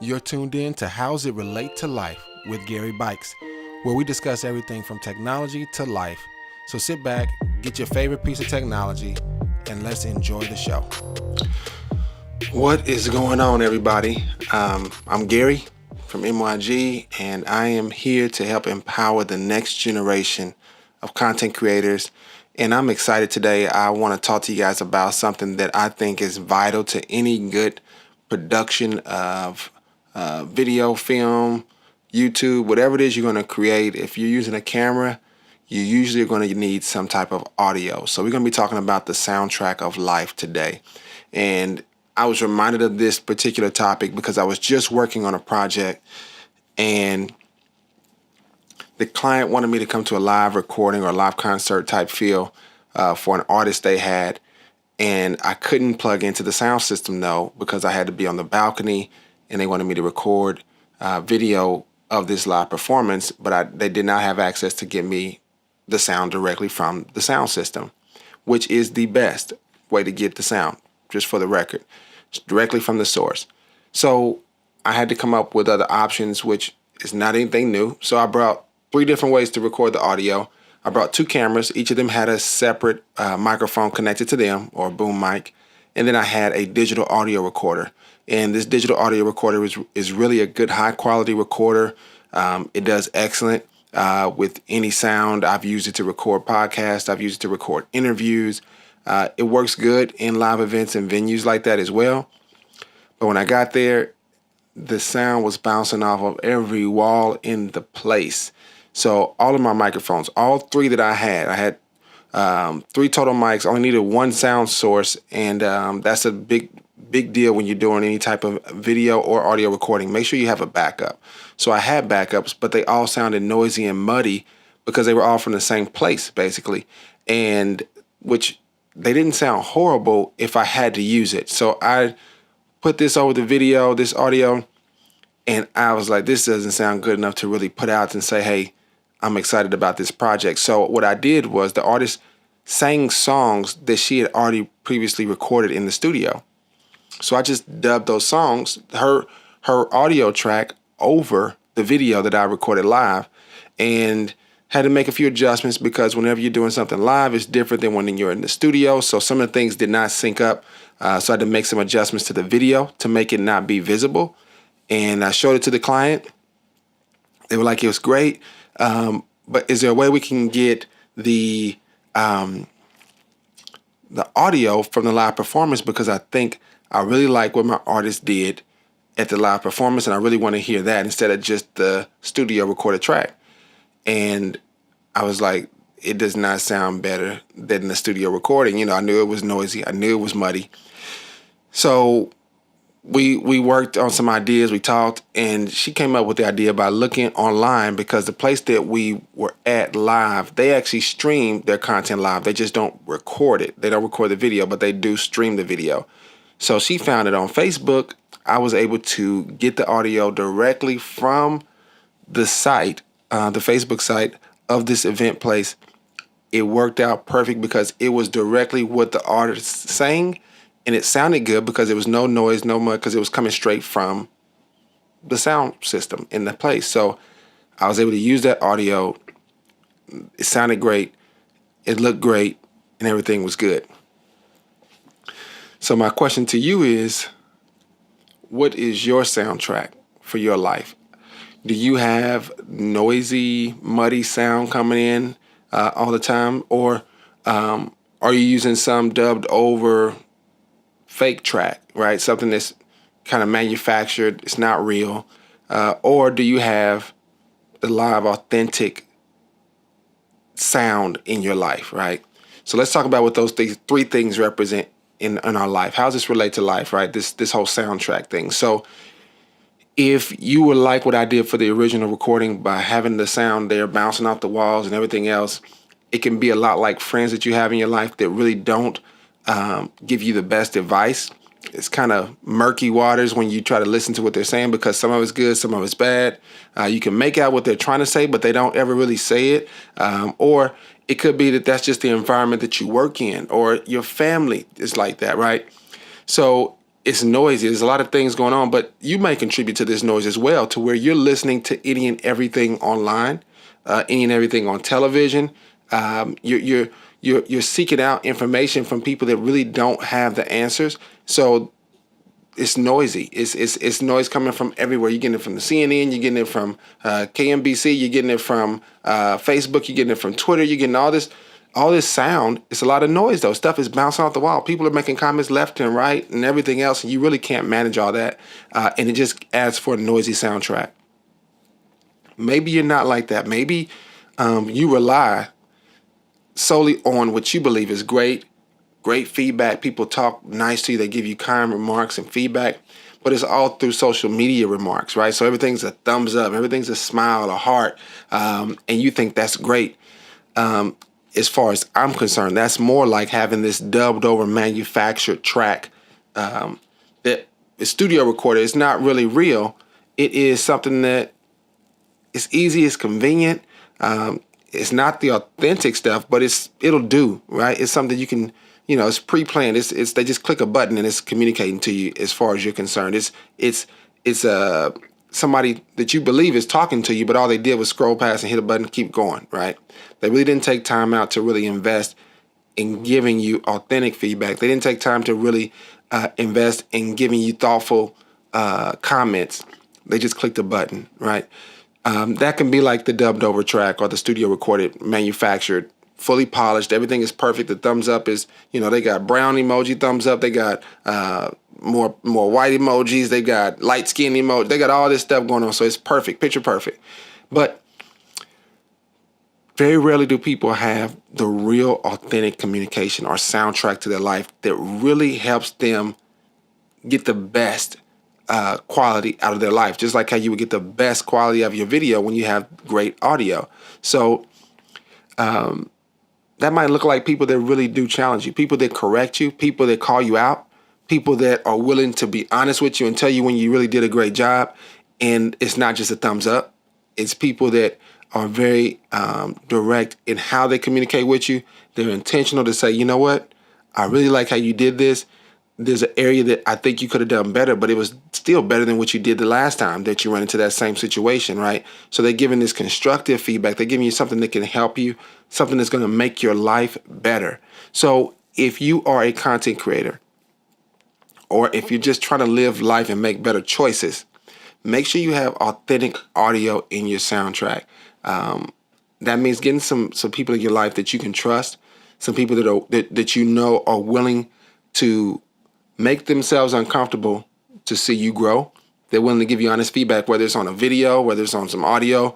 You're tuned in to How's It Relate to Life with Gary Bikes, where we discuss everything from technology to life. So sit back, get your favorite piece of technology, and let's enjoy the show. What is going on, everybody? I'm Gary from MYG, and I am here to help empower the next generation of content creators. And I'm excited today. I want to talk to you guys about something that I think is vital to any good production of video, film, YouTube, whatever it is you're going to create. If you're using a camera, you usually are going to need some type of audio. So we're going to be talking about the soundtrack of life today. And I was reminded of this particular topic because I was just working on a project and the client wanted me to come to a live recording or a live concert type feel for an artist they had. And I couldn't plug into the sound system, though, because I had to be on the balcony and they wanted me to record video of this live performance, but they did not have access to get me the sound directly from the sound system, which is the best way to get the sound, just for the record, directly from the source. So I had to come up with other options, which is not anything new. So I brought 3 different ways to record the audio. I brought 2 cameras. Each of them had a separate microphone connected to them, or a boom mic. And then I had a digital audio recorder. And this digital audio recorder is really a good high quality recorder. It does excellent with any sound. I've used it to record podcasts. I've used it to record interviews. It works good in live events and venues like that as well. But when I got there, the sound was bouncing off of every wall in the place. So all of my microphones, all 3 that I had 3 total mics. I only needed 1 sound source, and that's a big deal when you're doing any type of video or audio recording. Make sure you have a backup. So I had backups, but they all sounded noisy and muddy because they were all from the same place, basically, and which they didn't sound horrible if I had to use it. So I put this over the video, this audio, and I was like, this doesn't sound good enough to really put out and say, hey, I'm excited about this project. So what I did was the artist sang songs that she had already previously recorded in the studio. So I just dubbed those songs, her audio track, over the video that I recorded live, and had to make a few adjustments because whenever you're doing something live, it's different than when you're in the studio. So some of the things did not sync up. So I had to make some adjustments to the video to make it not be visible. And I showed it to the client. They were like, it was great. But is there a way we can get the audio from the live performance? Because I think I really like what my artist did at the live performance, and I really want to hear that instead of just the studio recorded track. And I was like, it does not sound better than the studio recording. You know, I knew it was noisy. I knew it was muddy. So we worked on some ideas. We talked, and she came up with the idea by looking online, because the place that we were at live, they actually stream their content live. They just don't record it. They don't record the video, but they do stream the video. So she found it on Facebook. I was able to get the audio directly from the site, the Facebook site of this event place. It worked out perfect because it was directly what the artist sang. And it sounded good because there was no noise, no mud, because it was coming straight from the sound system in the place. So I was able to use that audio. It sounded great. It looked great. And everything was good. So my question to you is, what is your soundtrack for your life? Do you have noisy, muddy sound coming in all the time? Or are you using some dubbed over fake track, right? Something that's kind of manufactured, it's not real. Or do you have the live, authentic sound in your life, right? So let's talk about what those 3 things represent in our life. How does this relate to life, right? This whole soundtrack thing. So if you would like what I did for the original recording by having the sound there bouncing off the walls and everything else, it can be a lot like friends that you have in your life that really don't give you the best advice. It's kind of murky waters when you try to listen to what they're saying, because some of it's good, some of it's bad. You can make out what they're trying to say, but they don't ever really say it. Or it could be that that's just the environment that you work in, or your family is like that, right? So it's noisy. There's a lot of things going on, but you may contribute to this noise as well, to where you're listening to any and everything online, any and everything on television. You're seeking out information from people that really don't have the answers. So it's noisy. It's noise coming from everywhere. You're getting it from the CNN. You're getting it from KMBC. You're getting it from Facebook. You're getting it from Twitter. You're getting all this sound. It's a lot of noise though. Stuff is bouncing off the wall. People are making comments left and right and everything else, and you really can't manage all that. And it just adds for a noisy soundtrack. Maybe you're not like that. Maybe you rely solely on what you believe is great feedback. People talk nice to you. They give you kind remarks and feedback, but it's all through social media remarks, right? So everything's a thumbs up, everything's a smile, a heart, and you think that's great. As far as I'm concerned, that's more like having this dubbed over manufactured track that the studio recorded. It's not really real. It is something that it's easy, it's convenient. It's not the authentic stuff, but it'll do, right? It's something you can, it's pre-planned. It's they just click a button and it's communicating to you as far as you're concerned. It's somebody that you believe is talking to you, but all they did was scroll past and hit a button and keep going, right? They really didn't take time out to really invest in giving you authentic feedback. They didn't take time to really invest in giving you thoughtful comments. They just clicked a button, right? That can be like the dubbed over track or the studio recorded, manufactured, fully polished. Everything is perfect. The thumbs up is, they got brown emoji thumbs up. They got more white emojis. They got light skin emoji. They got all this stuff going on. So it's perfect, picture perfect. But very rarely do people have the real authentic communication or soundtrack to their life that really helps them get the best quality out of their life, just like how you would get the best quality of your video when you have great audio. So that might look like people that really do challenge you, people that correct you, people that call you out, people that are willing to be honest with you and tell you when you really did a great job. And it's not just a thumbs up. It's people that are very direct in how they communicate with you. They're intentional to say, you know what? I really like how you did this. There's an area that I think you could have done better, but it was still better than what you did the last time that you ran into that same situation, right? So they're giving this constructive feedback. They're giving you something that can help you, something that's going to make your life better. So if you are a content creator, or if you're just trying to live life and make better choices, make sure you have authentic audio in your soundtrack. That means getting some people in your life that you can trust, some people that you know are willing to make themselves uncomfortable to see you grow. They're willing to give you honest feedback, whether it's on a video, whether it's on some audio,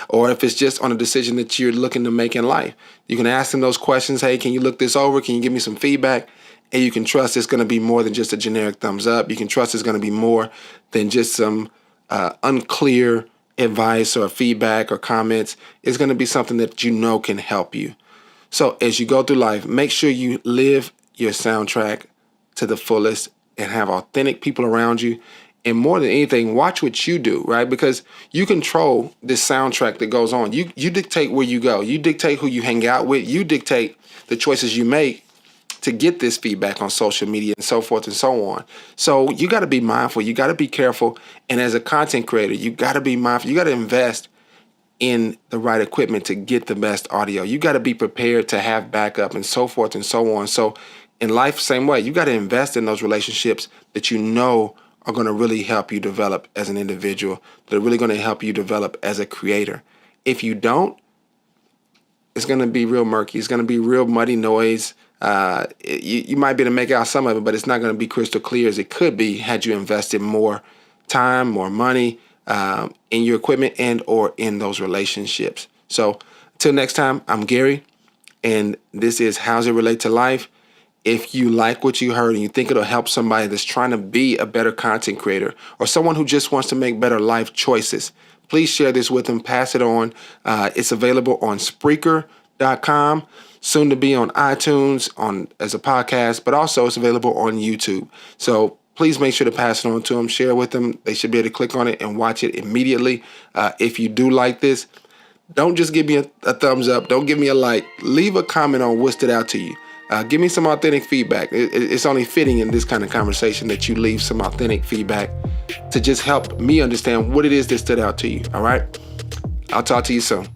or if it's just on a decision that you're looking to make in life. You can ask them those questions. Hey, can you look this over? Can you give me some feedback? And you can trust it's going to be more than just a generic thumbs up. You can trust it's going to be more than just some unclear advice or feedback or comments. It's going to be something that you know can help you. So as you go through life, make sure you live your soundtrack to the fullest and have authentic people around you. And more than anything, watch what you do, right? Because you control this soundtrack that goes on. You dictate where you go. You dictate who you hang out with. You dictate the choices you make to get this feedback on social media and so forth and so on. So you got to be mindful. You got to be careful. And as a content creator, you got to be mindful. You got to invest in the right equipment to get the best audio. You got to be prepared to have backup and so forth and so on. So in life, same way, you got to invest in those relationships that you know are going to really help you develop as an individual, that are really going to help you develop as a creator. If you don't, it's going to be real murky. It's going to be real muddy noise. You might be able to make out some of it, but it's not going to be crystal clear as it could be had you invested more time, more money in your equipment and or in those relationships. So until next time, I'm Gary, and this is How's It Relate to Life. If you like what you heard and you think it'll help somebody that's trying to be a better content creator or someone who just wants to make better life choices, please share this with them. Pass it on. It's available on Spreaker.com, soon to be on iTunes as a podcast, but also it's available on YouTube. So please make sure to pass it on to them. Share it with them. They should be able to click on it and watch it immediately. If you do like this, don't just give me a thumbs up. Don't give me a like. Leave a comment on what stood out to you. Give me some authentic feedback. It's only fitting in this kind of conversation that you leave some authentic feedback to just help me understand what it is that stood out to you. All right? I'll talk to you soon.